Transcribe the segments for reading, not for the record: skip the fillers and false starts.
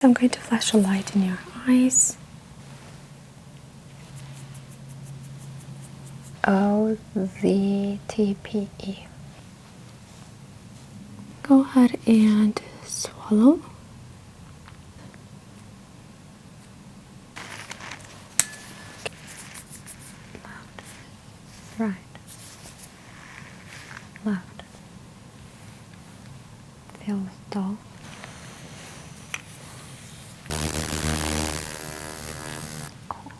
I'm going to flash a light in your eyes. OZTPE. Go ahead and swallow. Left, right, left. Feels dull. Cold.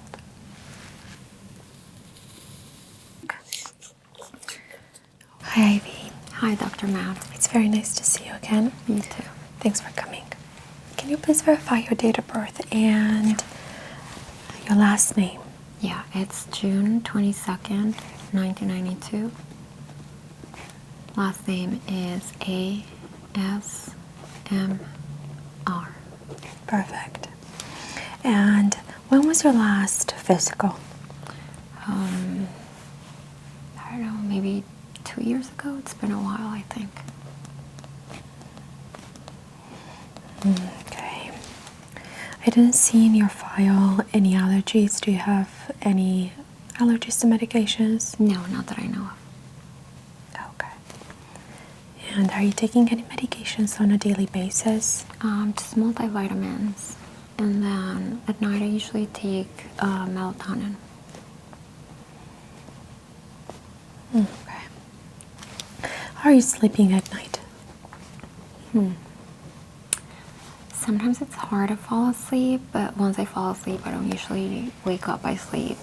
Hi, Ivy. Hi, Dr. Matt. It's very nice to see you again. You too. Thanks for coming. Can you please verify your date of birth and your last name? Yeah, it's June 22nd, 1992. Last name is ASMR. Perfect. And when was your last physical? I don't know, maybe 2 years ago? It's been a while, I think. Okay. I didn't see in your file any allergies. Do you have any allergies to medications? No, not that I know of. Okay. And are you taking any medications on a daily basis? Just multivitamins. And then at night I usually take melatonin. Okay. How are you sleeping at night? Sometimes it's hard to fall asleep, but once I fall asleep, I don't usually wake up. I sleep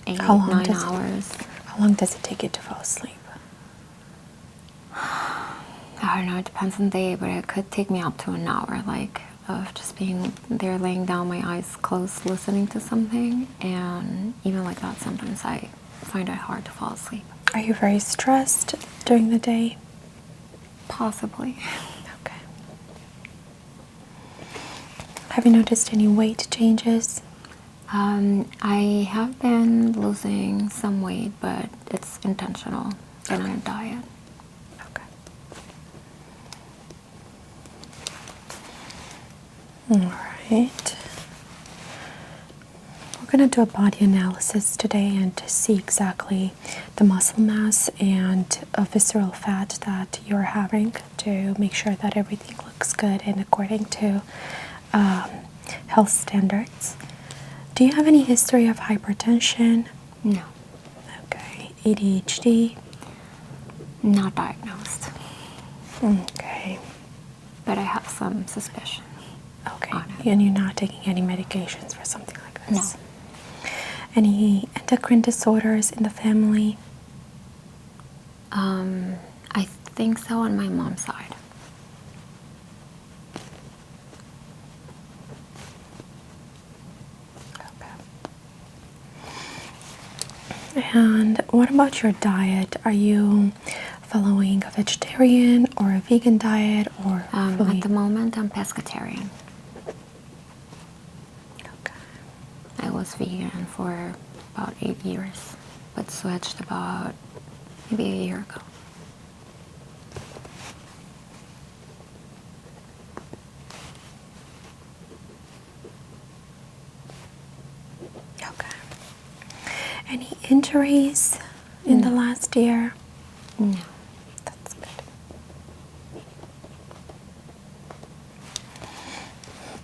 8, 9 hours. How long does it take you to fall asleep? I don't know, it depends on the day, but it could take me up to an hour, like, of just being there laying down, my eyes closed, listening to something, and even like that, sometimes I find it hard to fall asleep. Are you very stressed during the day? Possibly. Okay. Have you noticed any weight changes? I have been losing some weight, but it's intentional. Been on a diet. Okay. All right. We're going to do a body analysis today and to see exactly the muscle mass and visceral fat that you're having to make sure that everything looks good and according to health standards. Do you have any history of hypertension? No. Okay. ADHD? Not diagnosed. Okay. But I have some suspicion. Okay. And you're not taking any medications for something like this? No. Any endocrine disorders in the family? I think so on my mom's side. Okay. And what about your diet? Are you following a vegetarian or a vegan diet or At the moment, I'm pescatarian. Okay. I was vegan for about 8 years, but switched about maybe a year ago. Okay. Any injuries in the last year? No. That's good.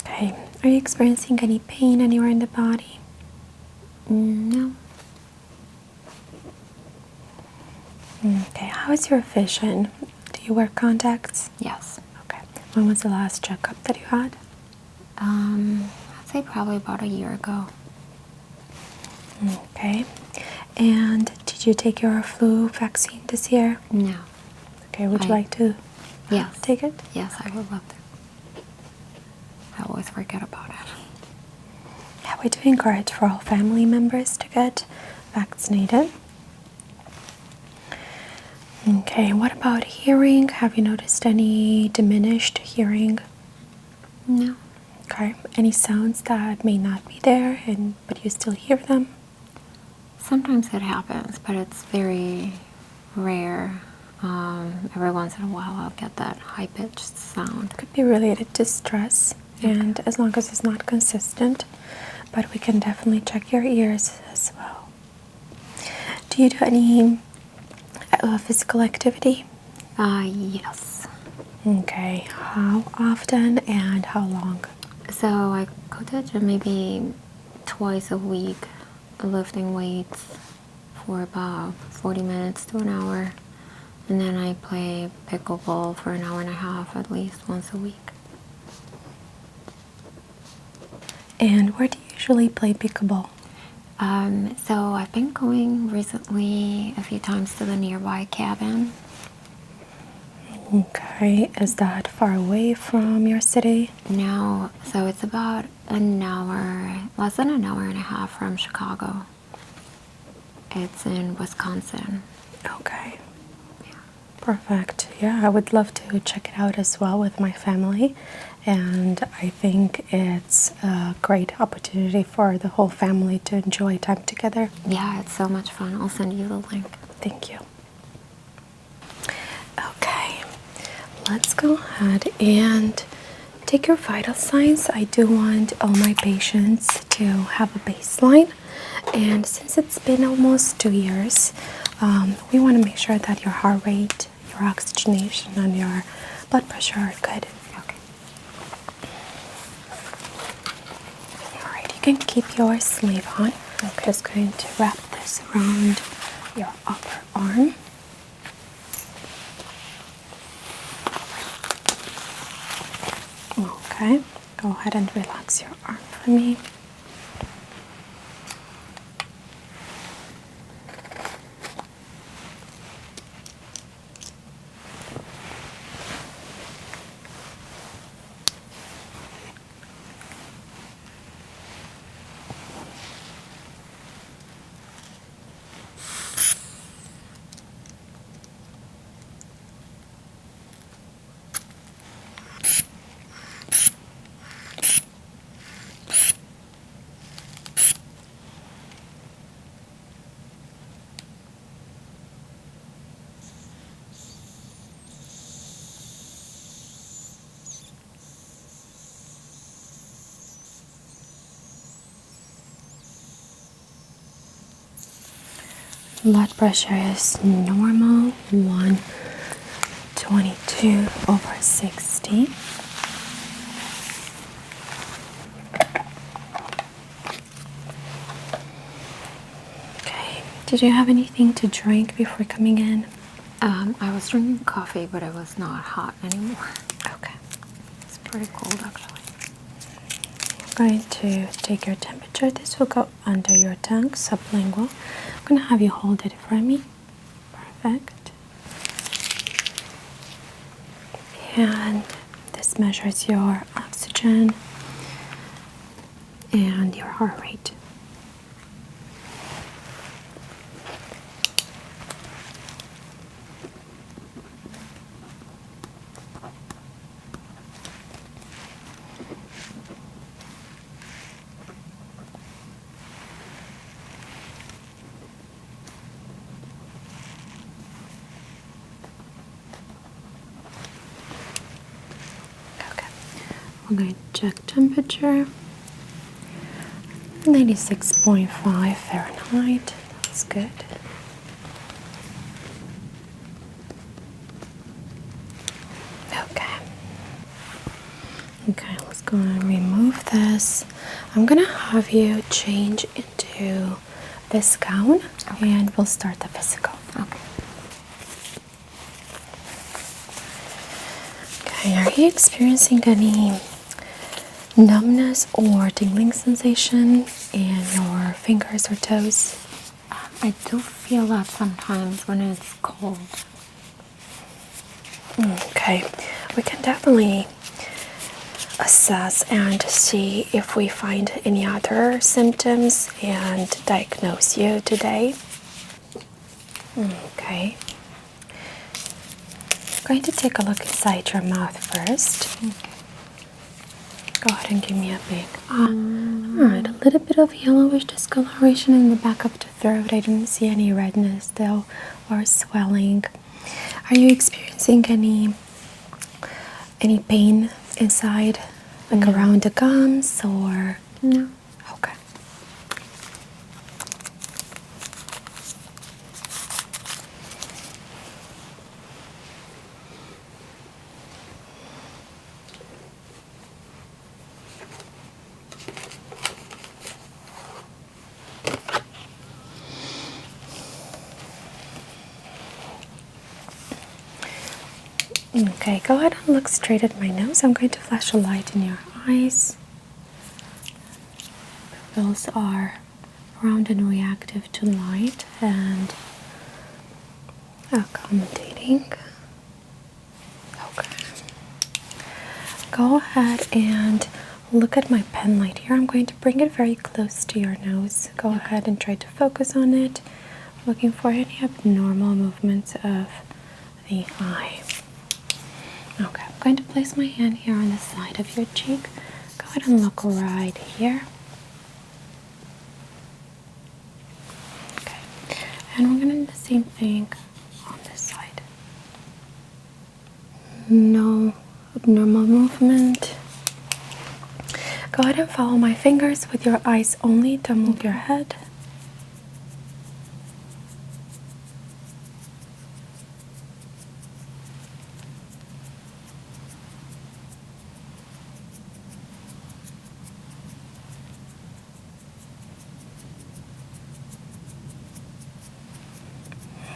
Okay. Are you experiencing any pain anywhere in the body? No. Okay. How is your vision? Do you wear contacts? Yes. Okay. When was the last checkup that you had? I'd say probably about a year ago. Okay. And did you take your flu vaccine this year? No. Okay. Would you like to Yes. take it? Yes, I would love to. I always forget about it. Yeah, we do encourage for all family members to get vaccinated. Okay, what about hearing? Have you noticed any diminished hearing? No. Okay, any sounds that may not be there but you still hear them? Sometimes it happens, but it's very rare. Every once in a while I'll get that high-pitched sound. Could be related to stress, and as long as it's not consistent, but we can definitely check your ears as well. Do you do any physical activity? Yes. Okay, how often and how long? So I go to the gym maybe twice a week, lifting weights for about 40 minutes to an hour. And then I play pickleball for an hour and a half at least once a week. And where do you usually play pickleball? So I've been going recently a few times to the nearby cabin. Okay, is that far away from your city? No, so it's about an hour, less than an hour and a half from Chicago. It's in Wisconsin. Okay. Perfect. Yeah, I would love to check it out as well with my family. And I think it's a great opportunity for the whole family to enjoy time together. Yeah, it's so much fun. I'll send you the link. Thank you. Okay, let's go ahead and take your vital signs. I do want all my patients to have a baseline. And since it's been almost 2 years, we want to make sure that your heart rate, your oxygenation, and your blood pressure are good. Okay. Alright, you can keep your sleeve on. I'm just going to wrap this around your upper arm. Okay, go ahead and relax your arm for me. Blood pressure is normal, 122/60. Okay, did you have anything to drink before coming in? I was drinking coffee, but it was not hot anymore. Okay. It's pretty cold, actually. I'm going to take your temperature. This will go under your tongue, sublingual. I'm going to have you hold it for me. Perfect. And this measures your oxygen and your heart rate. I'm going to check temperature. 96.5 Fahrenheit. That's good. Okay. Okay, let's go and remove this. I'm gonna have you change into this gown, and we'll start the physical. Okay. Okay, are you experiencing any numbness or tingling sensation in your fingers or toes? I do feel that sometimes when it's cold. Okay, we can definitely assess and see if we find any other symptoms and diagnose you today. Okay. I'm going to take a look inside your mouth first. Okay. Go ahead and give me a big Alright, a little bit of yellowish discoloration in the back of the throat. I didn't see any redness though or swelling. Are you experiencing any pain inside, like around the gums or? No. Okay. Okay, go ahead and look straight at my nose. I'm going to flash a light in your eyes. Those are round and reactive to light and accommodating. Okay. Go ahead and look at my pen light here. I'm going to bring it very close to your nose. Go ahead and try to focus on it, looking for any abnormal movements of the eye. Okay, I'm going to place my hand here on the side of your cheek. Go ahead and look right here. Okay, and we're going to do the same thing on this side. No abnormal movement. Go ahead and follow my fingers with your eyes only. Don't move your head.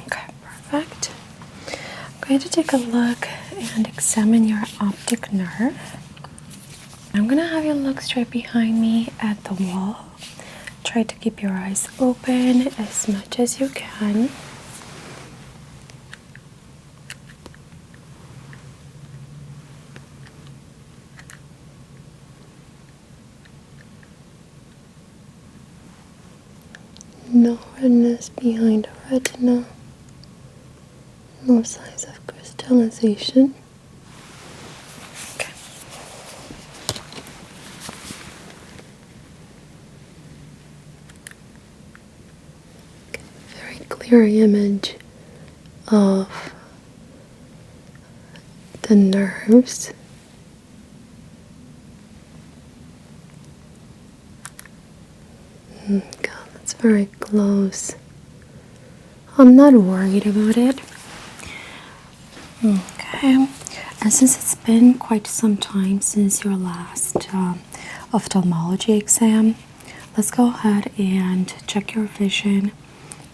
Okay, perfect. I'm going to take a look and examine your optic nerve. I'm going to have you look straight behind me at the wall. Try to keep your eyes open as much as you can. No redness behind the retina. No signs of crystallization. Okay. Very clear image of the nerves. God, that's very close. I'm not worried about it. Okay, and since it's been quite some time since your last ophthalmology exam, let's go ahead and check your vision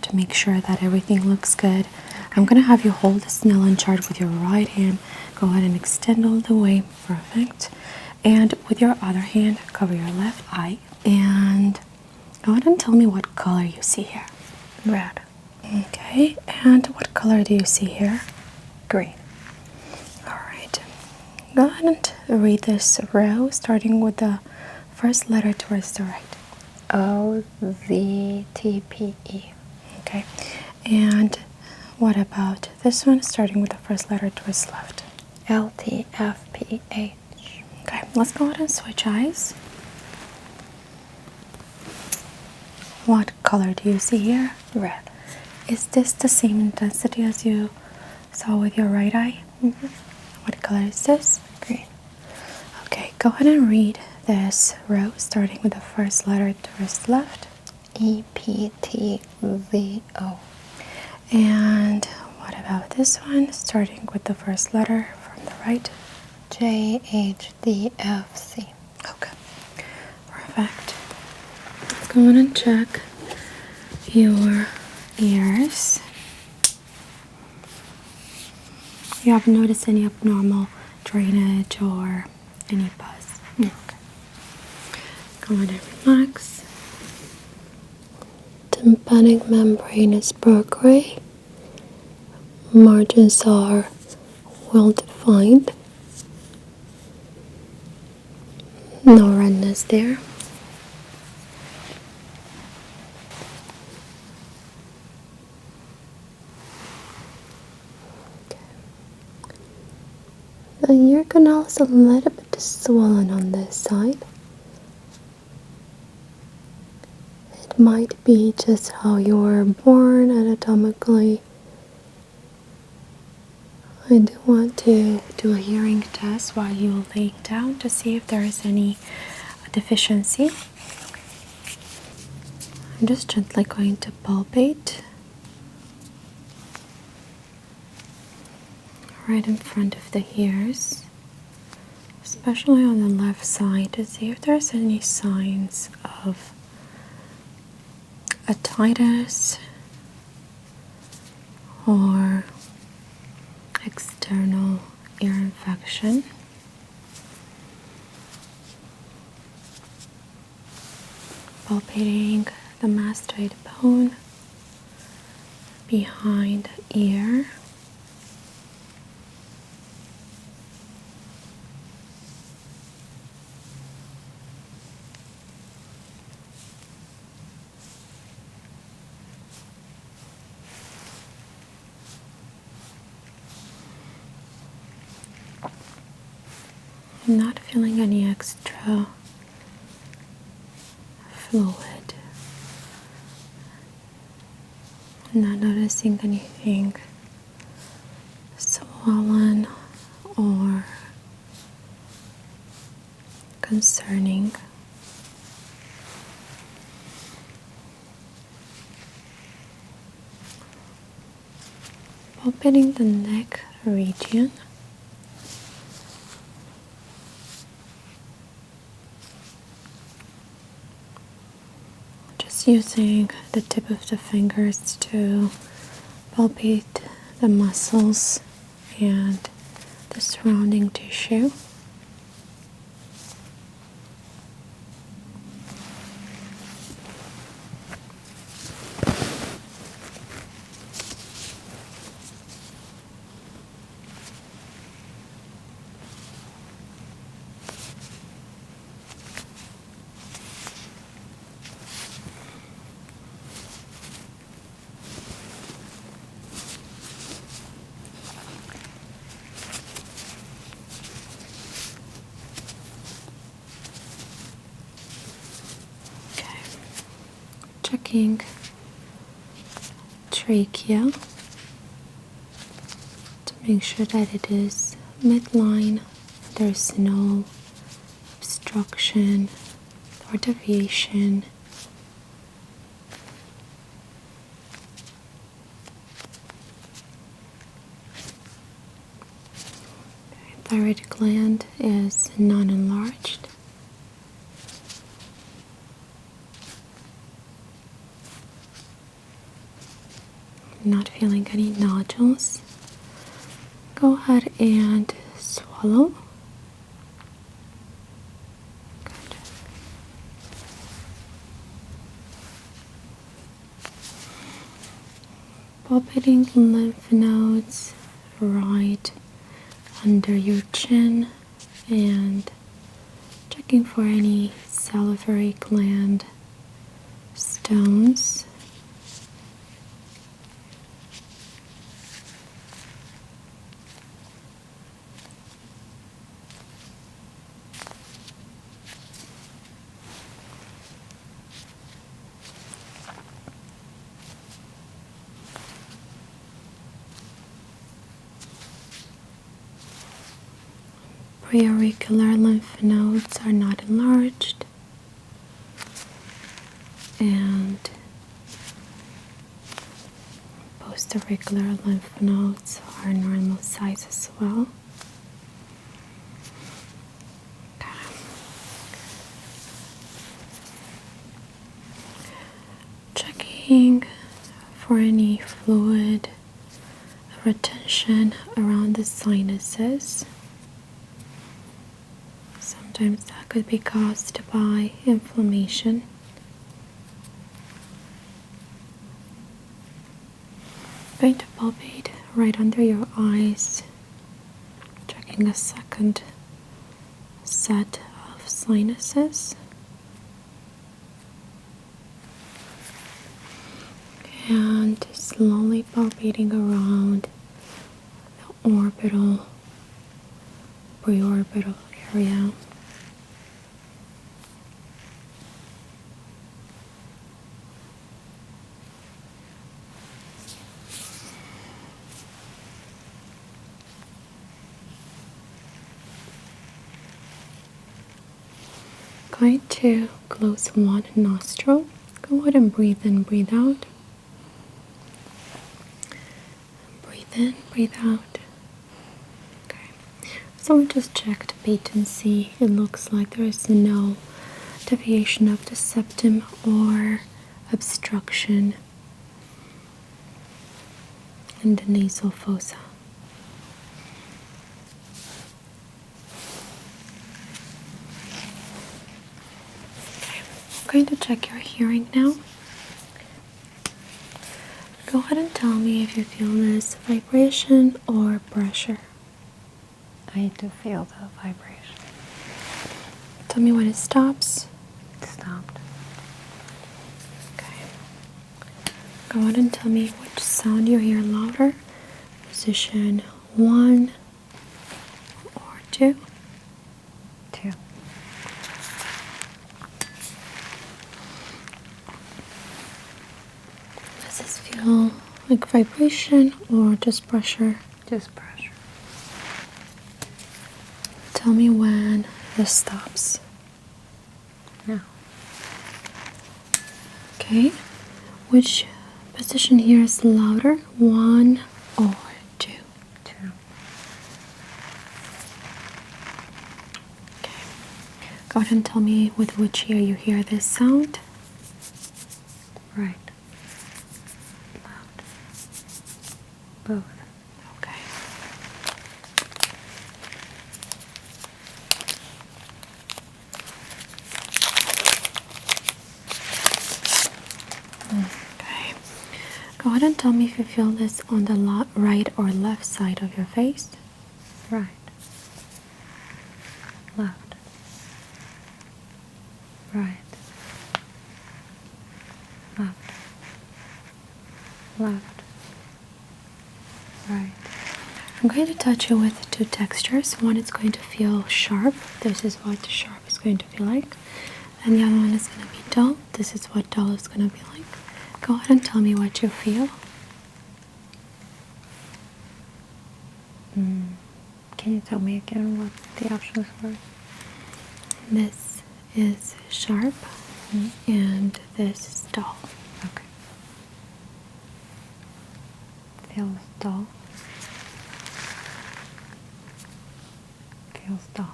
to make sure that everything looks good. I'm going to have you hold the Snellen chart with your right hand. Go ahead and extend all the way. Perfect. And with your other hand, cover your left eye. And go ahead and tell me what color you see here. Red. Okay, and what color do you see here? Green. All right. Go ahead and read this row, starting with the first letter towards the right. OZTPE. Okay. And what about this one, starting with the first letter towards left? LTFPH. Okay, let's go ahead and switch eyes. What color do you see here? Red. Is this the same intensity as you saw with your right eye? Mm-hmm. What color is this? Green. Okay, go ahead and read this row, starting with the first letter towards left. EPTVO. And what about this one, starting with the first letter from the right? JHDFC. Okay, perfect. Let's go on and check your ears. You haven't noticed any abnormal drainage or any buzz? No. Okay. Go ahead and relax. Tympanic membrane is broad-gray. Margins are well defined. No redness there. The ear canal is a little bit swollen on this side. It might be just how you were born anatomically. I do want to do a hearing test while you're laying down to see if there is any deficiency. I'm just gently going to palpate right in front of the ears, especially on the left side, to see if there's any signs of otitis or external ear infection. Palpating the mastoid bone behind the ear. I'm not feeling any extra fluid. I'm not noticing anything swollen or concerning. Palpating the neck region. Just using the tip of the fingers to palpate the muscles and the surrounding tissue. Checking trachea to make sure that it is midline, there's no obstruction or deviation. Thyroid gland is non-enlarged. Not feeling any nodules. Go ahead and swallow. Good. Palpating lymph nodes right under your chin and checking for any salivary gland stones. Preauricular lymph nodes are not enlarged, and postauricular lymph nodes are normal size as well. Okay. Checking for any fluid retention around the sinuses. Sometimes that could be caused by inflammation. Going to palpate right under your eyes, checking a second set of sinuses. And slowly palpating around the orbital, preorbital area. Going to close one nostril. Go ahead and breathe in, breathe out. Breathe in, breathe out. Okay. So we just checked patency. It looks like there is no deviation of the septum or obstruction in the nasal fossa. I'm going to check your hearing now. Go ahead and tell me if you feel this vibration or pressure. I do feel the vibration. Tell me when it stops. It stopped. Okay. Go ahead and tell me which sound you hear louder. Position 1 or 2. 2. Does this feel like vibration or just pressure? Just pressure. Tell me when this stops. Now. Okay. Which position here is louder? 1 or 2? 2. Okay. Go ahead and tell me with which ear you hear this sound. Right. Left. Both. Okay. Okay. Go ahead and tell me if you feel this on the right or left side of your face. Right. Left. Right. Left. Left. Right. I'm going to touch you with two textures. One is going to feel sharp. This is what sharp is going to feel like. And the other one is going to be dull. This is what dull is going to be like. Go ahead and tell me what you feel. Can you tell me again what the options were? This is sharp and this is dull. Okay. Feels dull. Feels dull.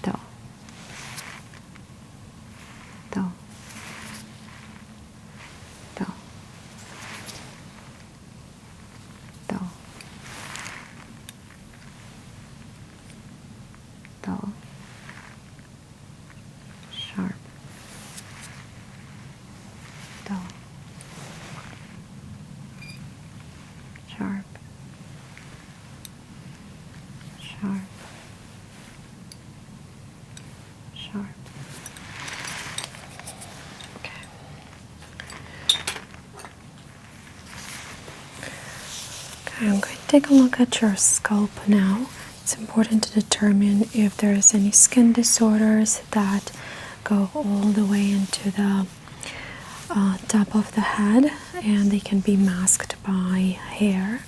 Dull. Dull. Dull. Dull. Dull. Sharp. Dull. Sharp. Sharp. Sharp. Okay. Okay, I'm going to take a look at your scalp now. It's important to determine if there is any skin disorders that go all the way into the top of the head, and they can be masked by hair.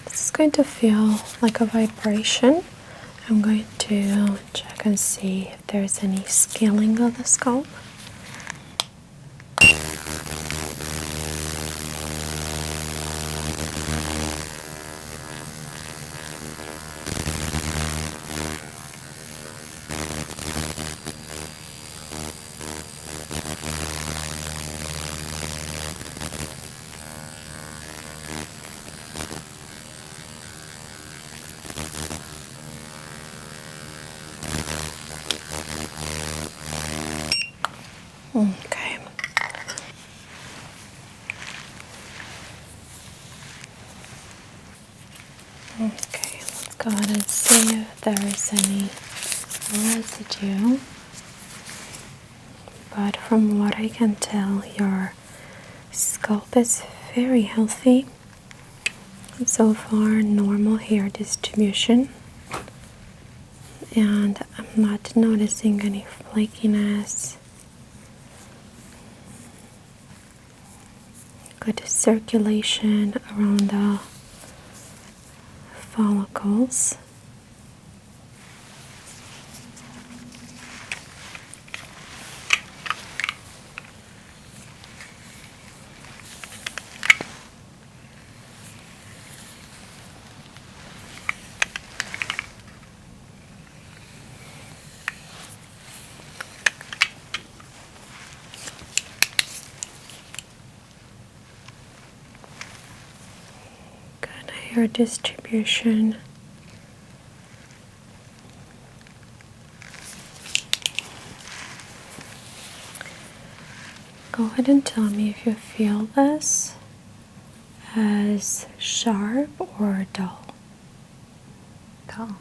This is going to feel like a vibration. I'm going to check and see if there's any scaling of the scalp. Okay. Okay, let's go ahead and see if there is any residue. But from what I can tell, your scalp is very healthy. So far, normal hair distribution. And I'm not noticing any flakiness. Good circulation around the follicles. Good hair distribution. Go ahead and tell me if you feel this as sharp or dull. Dull.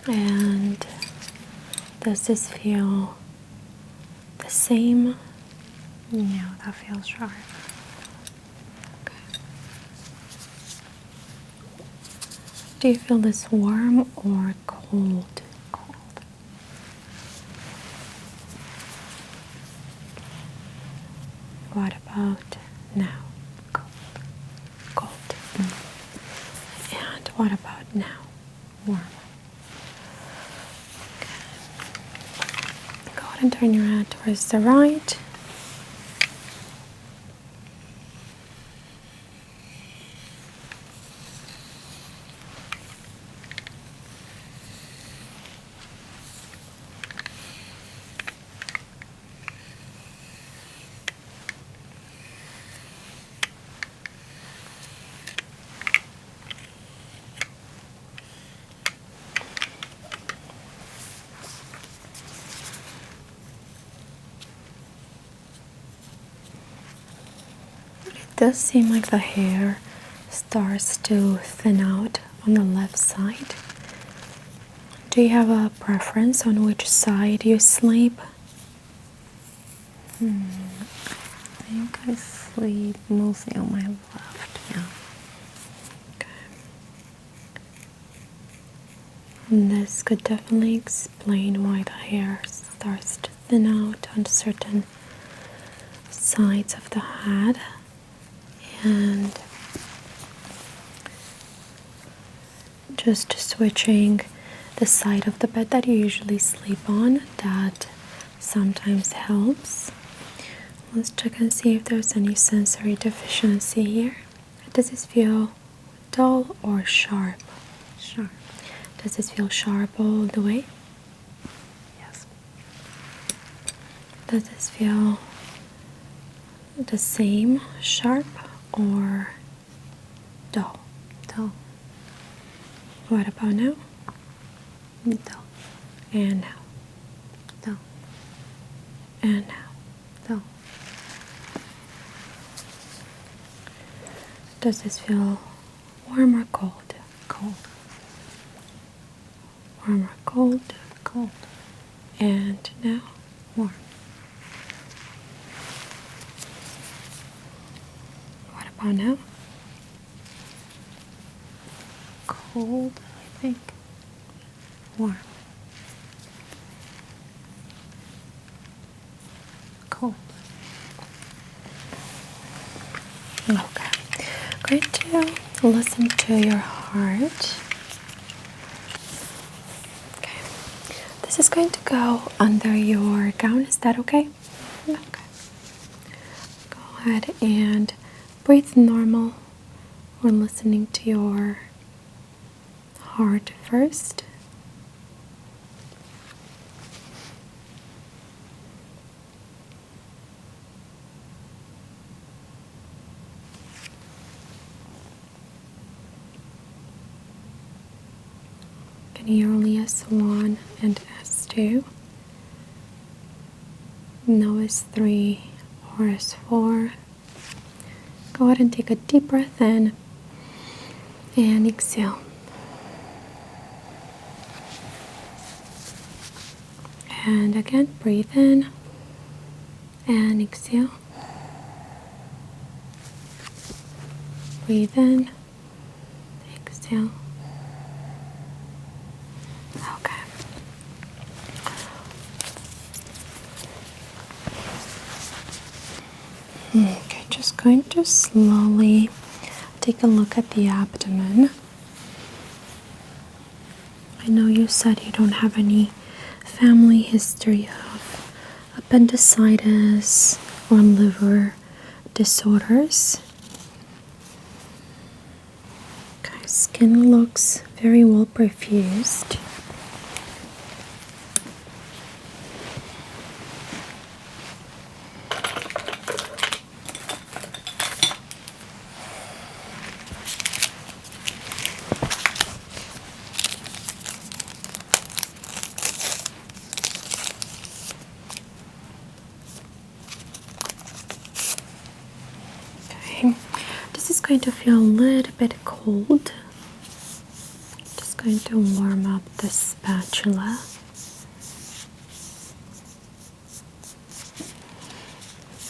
And does this feel the same? No, that feels sharp. Okay. Do you feel this warm or cold? Cold. What about now? Cold. Cold. And what about now? Warm. Go ahead and turn your head towards the right. It does seem like the hair starts to thin out on the left side. Do you have a preference on which side you sleep? I think I sleep mostly on my left, yeah. Okay. And this could definitely explain why the hair starts to thin out on certain sides of the head. And just switching the side of the bed that you usually sleep on, that sometimes helps. Let's check and see if there's any sensory deficiency here. Does this feel dull or sharp? Sharp. Does this feel sharp all the way? Yes. Does this feel the same, sharp or dull? Dull. What about now? Dull. And now? Dull. And now? Dull. Does this feel warm or cold? Cold. Warm or cold? Cold. And now? Warm. What about now? Cold, I think. Warm. Cold. Okay. Going to listen to your heart. Okay. This is going to go under your gown. Is that okay? Okay. Go ahead and breathe normal. We're listening to your heart first. Can hear only S1 and S2. No is 3, or is 4. Go ahead and take a deep breath in and exhale. And again, breathe in and exhale. Breathe in, exhale. Okay. Okay, just going to slowly take a look at the abdomen. I know you said you don't have any family history of appendicitis or liver disorders. Okay, skin looks very well perfused. Okay, this is going to feel a little bit cold. Just going to warm up the spatula.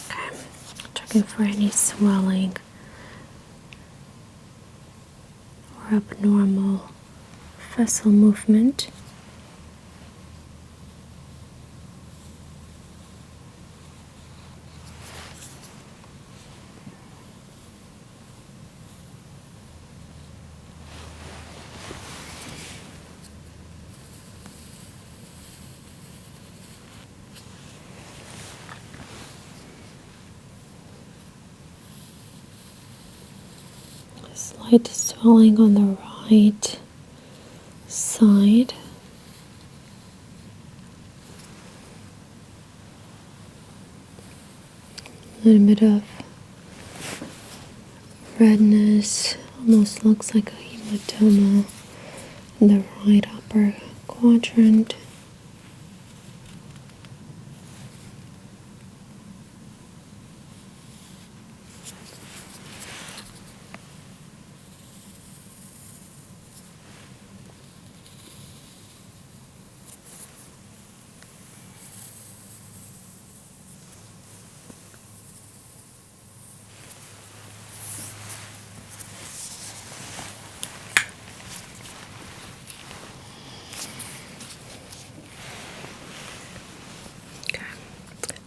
Okay, checking for any swelling or abnormal vessel movement. Slight swelling on the right side. A little bit of redness, almost looks like a hematoma in the right upper quadrant.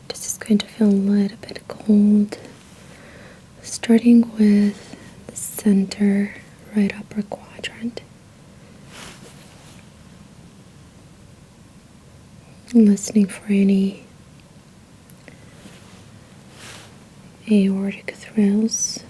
This is going to feel a little bit cold, starting with the center right upper quadrant. Listening for any aortic thrills.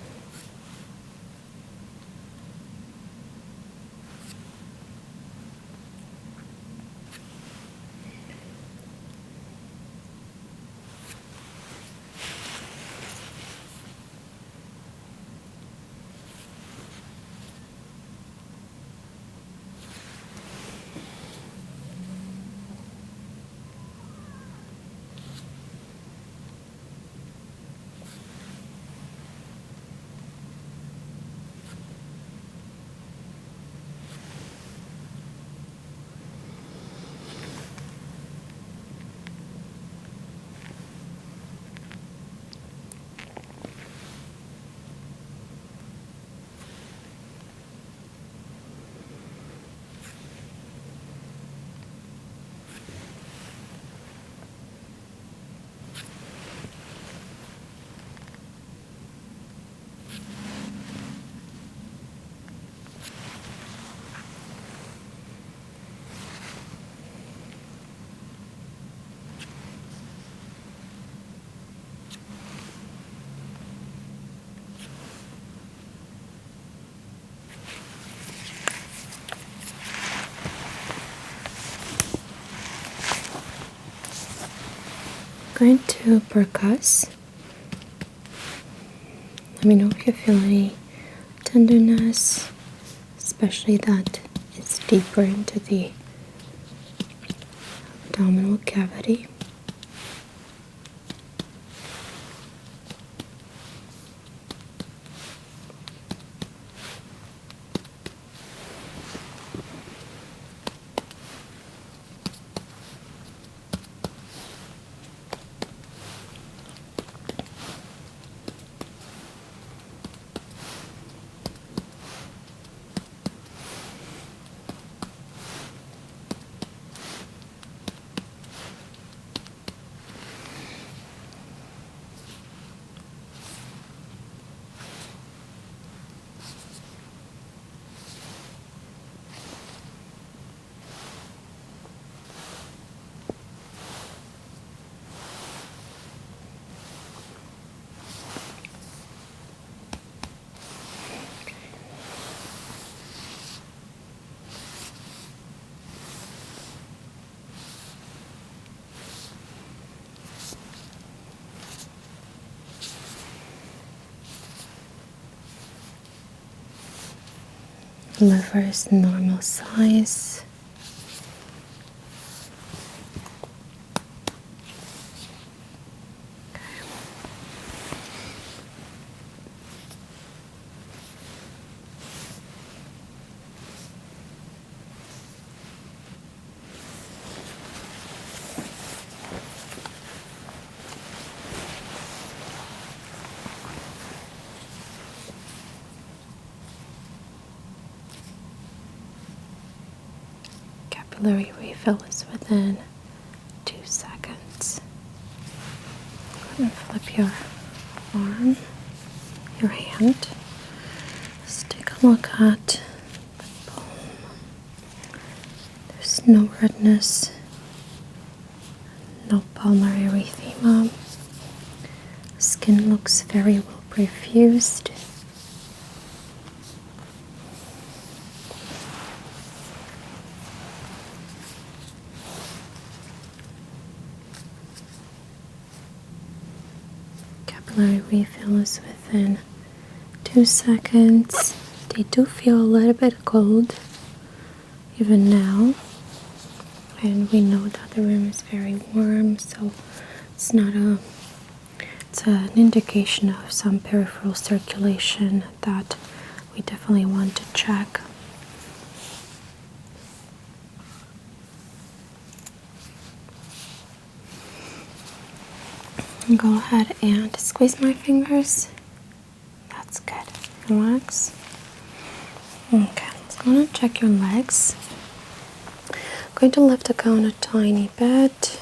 Going to percuss. Let me know if you feel any tenderness, especially that it's deeper into the abdominal cavity. Liver is normal size. Capillary refill is within 2 seconds. Go ahead and flip your arm, your hand. Let's take a look at the palm. There's no redness, no pulmonary erythema. Skin looks very well perfused. Capillary refill is within 2 seconds. They do feel a little bit cold even now, and we know that the room is very warm, so it's an indication of some peripheral circulation that we definitely want to check. Go ahead and squeeze my fingers. That's good. Relax. Okay, let's go and check your legs. I'm going to lift the cone a tiny bit.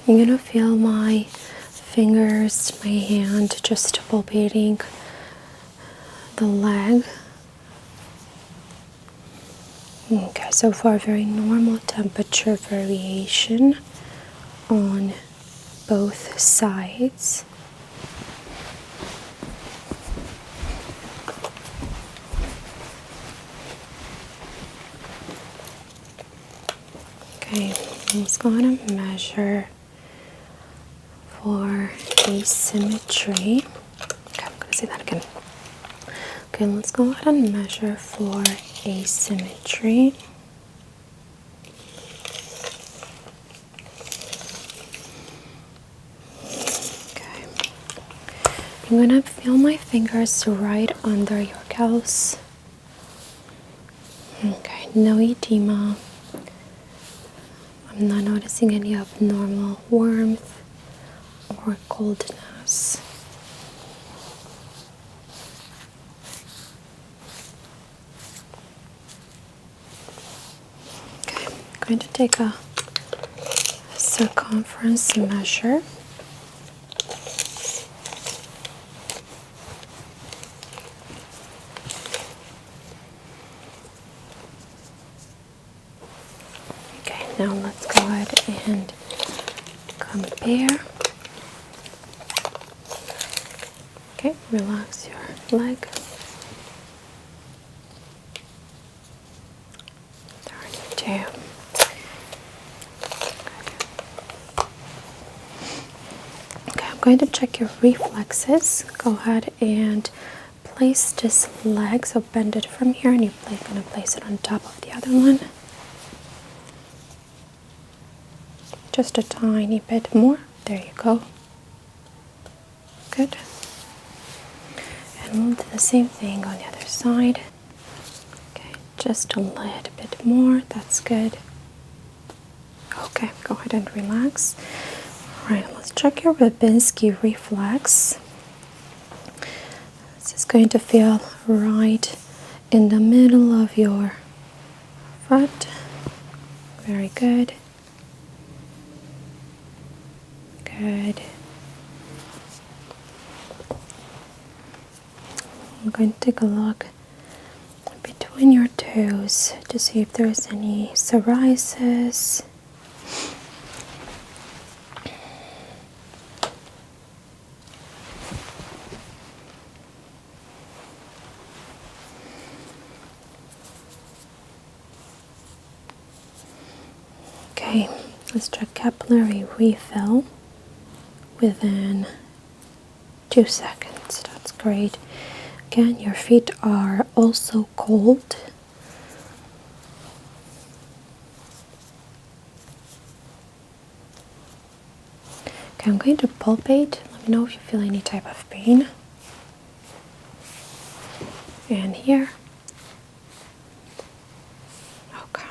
You're gonna feel my fingers, my hand just palpating the leg. Okay, so far very normal temperature variation on both sides. Okay, let's go ahead and measure for asymmetry. Okay, I'm going to say that again. Okay, let's go ahead and measure for asymmetry. Okay, I'm going to feel my fingers right under your calves. Okay, no edema. I'm not noticing any abnormal warmth or coldness. Okay, I'm going to take a circumference measure. Okay, now let's go ahead and compare. Okay, relax your leg. 32. Okay, I'm going to check your reflexes. Go ahead and place this leg, so bend it from here, and you're going to place it on top of the other one. Just a tiny bit more. There you go. Good. And we'll do the same thing on the other side. Okay, just a little bit more. That's good. Okay, go ahead and relax. Alright, let's check your Babinski reflex. This is going to feel right in the middle of your foot. Very good. Good. I'm going to take a look between your toes to see if there's any psoriasis. Okay, let's check capillary refill within 2 seconds. That's great. Again, your feet are also cold. Okay, I'm going to palpate. Let me know if you feel any type of pain. And here. Okay.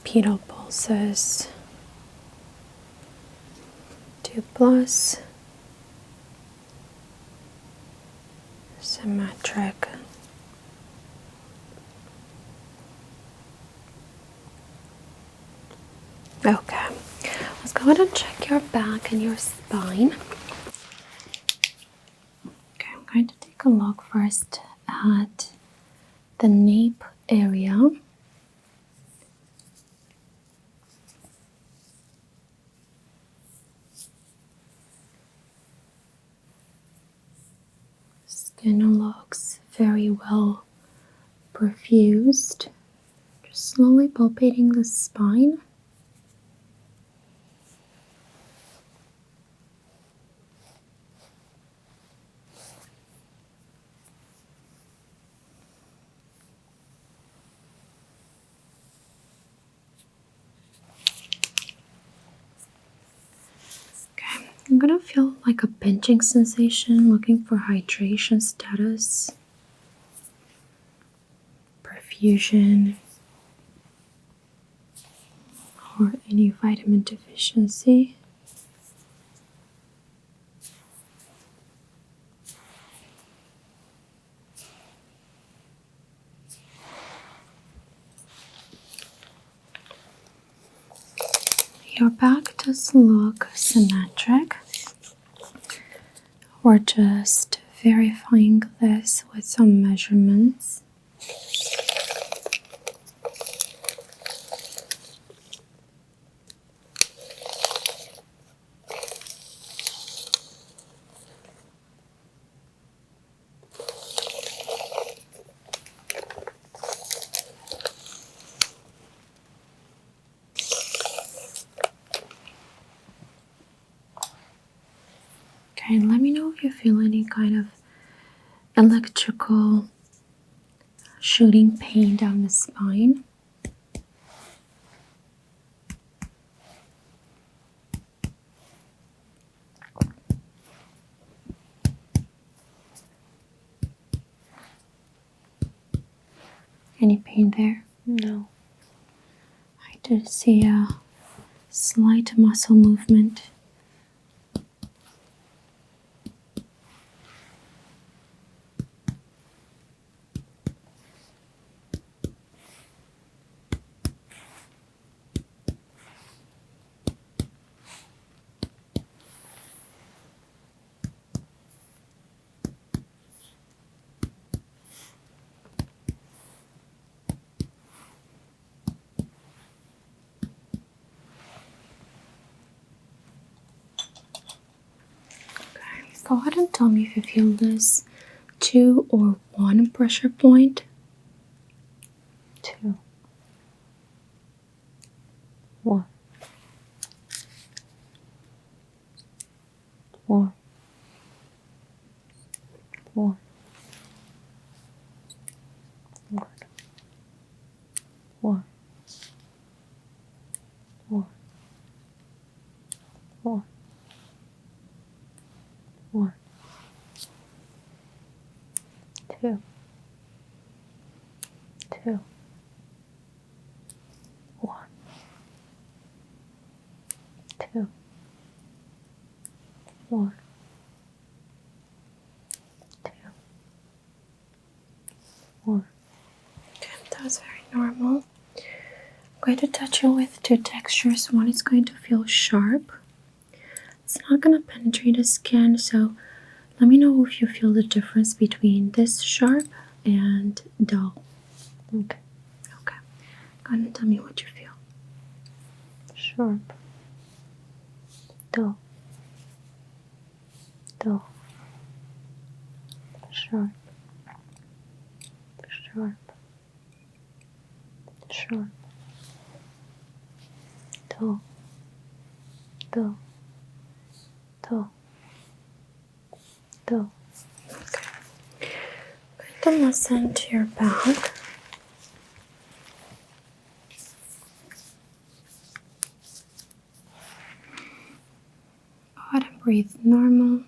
Pedal pulses. 2 plus. Symmetric. Okay. Let's go ahead and check your back and your spine. Okay, I'm going to take a look first at the nape area. Skin looks very well perfused. Just slowly palpating the spine. Okay, I'm gonna feel like a pinching sensation, looking for hydration status, perfusion, or any vitamin deficiency. Your back does look symmetric. We're just verifying this with some measurements. Okay, and let me know if you feel any kind of electrical shooting pain down the spine. Any pain there? No. I do see a slight muscle movement. Go ahead and tell me if you feel this 2 or 1 pressure point. 2. 1. 1. 1. 1. 1. 1. 1. 1. 2. 2. 1. 2. 1. 2. 1. Okay, that was very normal. I'm going to touch you with 2 textures. One is going to feel sharp. It's not going to penetrate the skin, so let me know if you feel the difference between this sharp and dull. Okay. Okay. Go ahead and tell me what you feel. Sharp. Dull. Dull. Sharp. Sharp. Sharp. Dull. Dull. Dull. Dull. Okay. Then listen to your back. Go ahead and breathe normal.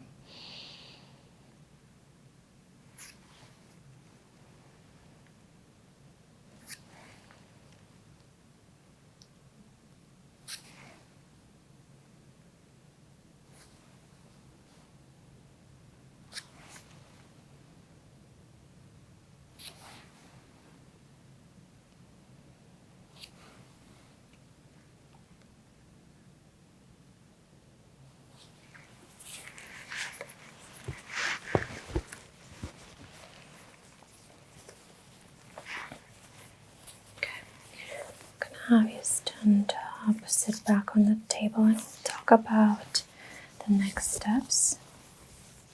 Have you stand up, sit back on the table, and we'll talk about the next steps.